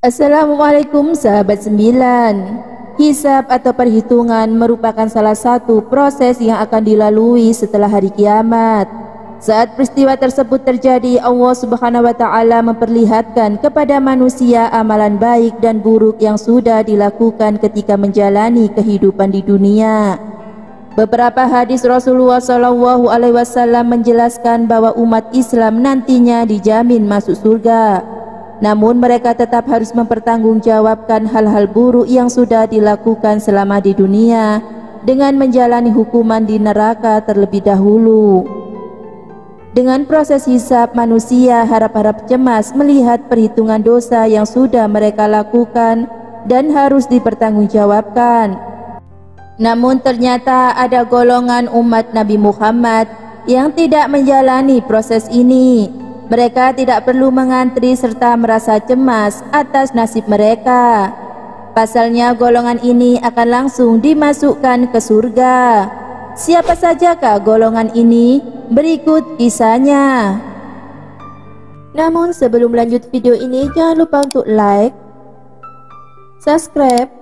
Assalamualaikum sahabat sembilan. Hisab atau perhitungan merupakan salah satu proses yang akan dilalui setelah hari kiamat. Saat peristiwa tersebut terjadi, Allah Subhanahu wa Ta'ala memperlihatkan kepada manusia amalan baik dan buruk yang sudah dilakukan ketika menjalani kehidupan di dunia. Beberapa hadis Rasulullah SAW menjelaskan bahwa umat Islam nantinya dijamin masuk surga. Namun mereka tetap harus mempertanggungjawabkan hal-hal buruk yang sudah dilakukan selama di dunia dengan menjalani hukuman di neraka terlebih dahulu. Dengan proses hisab, manusia harap-harap cemas melihat perhitungan dosa yang sudah mereka lakukan dan harus dipertanggungjawabkan. Namun ternyata ada golongan umat Nabi Muhammad yang tidak menjalani proses ini. Mereka tidak perlu mengantri serta merasa cemas atas nasib mereka. Pasalnya golongan ini akan langsung dimasukkan ke surga. Siapa sajakah golongan ini? Berikut kisahnya. Namun sebelum lanjut video ini, jangan lupa untuk like, subscribe,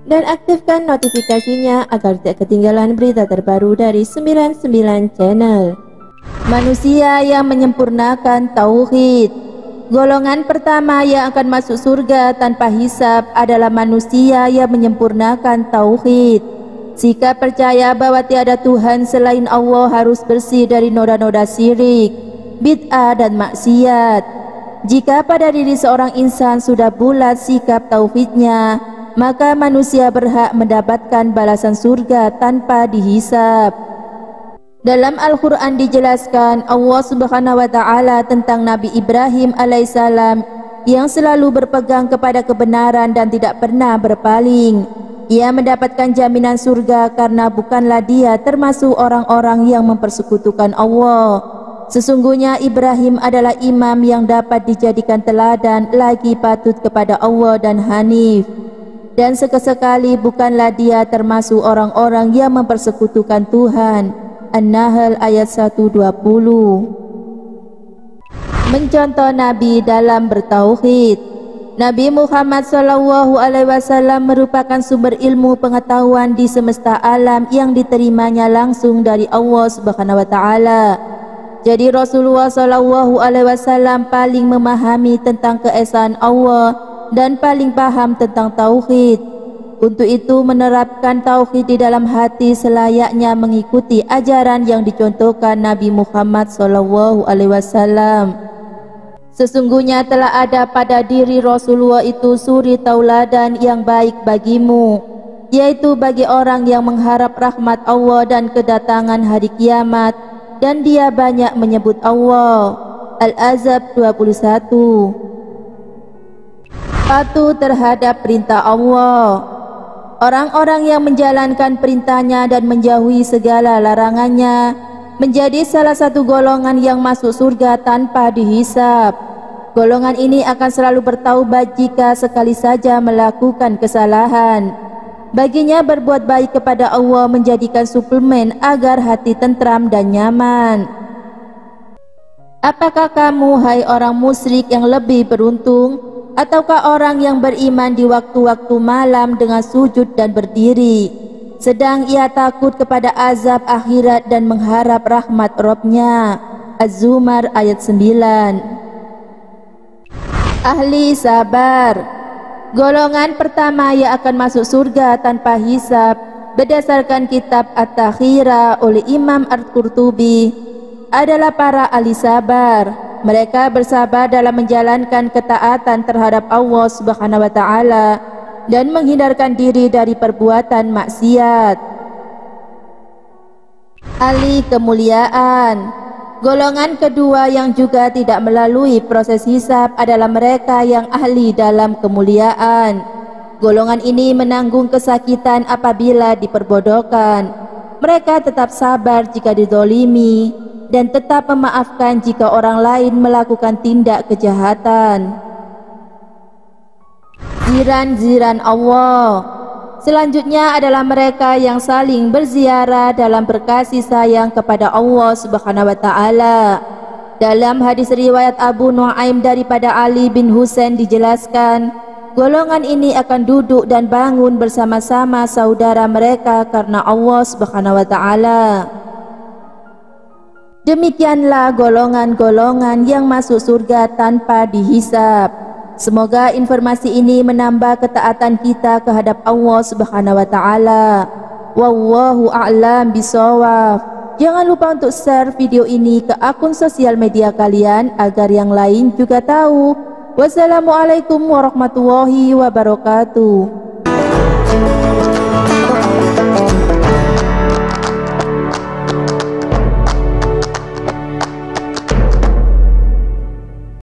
dan aktifkan notifikasinya agar tidak ketinggalan berita terbaru dari 99 Channel. Manusia yang menyempurnakan tauhid. Golongan pertama yang akan masuk surga tanpa hisab adalah manusia yang menyempurnakan tauhid. Sikap percaya bahwa tiada Tuhan selain Allah harus bersih dari noda-noda syirik, bid'ah dan maksiat. Jika pada diri seorang insan sudah bulat sikap tauhidnya, maka manusia berhak mendapatkan balasan surga tanpa dihisab. Dalam Al-Quran dijelaskan Allah Subhanahu wa Ta'ala tentang Nabi Ibrahim alaihissalam yang selalu berpegang kepada kebenaran dan tidak pernah berpaling. Ia mendapatkan jaminan surga karena bukanlah dia termasuk orang-orang yang mempersekutukan Allah. Sesungguhnya Ibrahim adalah imam yang dapat dijadikan teladan, lagi patut kepada Allah dan hanif. Dan sekali bukanlah dia termasuk orang-orang yang mempersekutukan Tuhan. An-Nahl ayat 120. Mencontoh Nabi dalam bertauhid. Nabi Muhammad SAW merupakan sumber ilmu pengetahuan di semesta alam yang diterimanya langsung dari Allah Subhanahu wa Ta'ala. Jadi Rasulullah SAW paling memahami tentang keesaan Allah dan paling paham tentang tauhid. Untuk itu menerapkan tauhid di dalam hati selayaknya mengikuti ajaran yang dicontohkan Nabi Muhammad SAW. Sesungguhnya telah ada pada diri Rasulullah itu suri tauladan yang baik bagimu, yaitu bagi orang yang mengharap rahmat Allah dan kedatangan hari kiamat, dan dia banyak menyebut Allah. Al-Ahzab 21. Patuh terhadap perintah Allah. Orang-orang yang menjalankan perintahnya dan menjauhi segala larangannya menjadi salah satu golongan yang masuk surga tanpa dihisab. Golongan ini akan selalu bertaubat jika sekali saja melakukan kesalahan. Baginya berbuat baik kepada Allah menjadikan suplemen agar hati tentram dan nyaman. Apakah kamu, hai orang musyrik, yang lebih beruntung ataukah orang yang beriman di waktu-waktu malam dengan sujud dan berdiri, sedang ia takut kepada azab akhirat dan mengharap rahmat Rabb-Nya? Az-Zumar ayat 9. Ahli sabar. Golongan pertama yang akan masuk surga tanpa hisab berdasarkan kitab At-Takhira oleh Imam Al-Qurtubi adalah para ahli sabar. Mereka bersabar dalam menjalankan ketaatan terhadap Allah Subhanahu wa Ta'ala dan menghindarkan diri dari perbuatan maksiat. Ahli kemuliaan. Golongan kedua yang juga tidak melalui proses hisab adalah mereka yang ahli dalam kemuliaan. Golongan ini menanggung kesakitan apabila diperbodohkan. Mereka tetap sabar jika dizalimi dan tetap memaafkan jika orang lain melakukan tindak kejahatan. Ziran-ziran Allah. Selanjutnya adalah mereka yang saling berziarah dalam berkasih sayang kepada Allah Subhanahu wa Ta'ala. Dalam hadis riwayat Abu Nuaim daripada Ali bin Husain dijelaskan, golongan ini akan duduk dan bangun bersama-sama saudara mereka karena Allah Subhanahu wa taala. Demikianlah golongan-golongan yang masuk surga tanpa dihisab. Semoga informasi ini menambah ketaatan kita kehadap Allah Subhanahu wa taala. Wallahu a'lam bishawab. Jangan lupa untuk share video ini ke akun sosial media kalian agar yang lain juga tahu. Wassalamualaikum warahmatullahi wabarakatuh.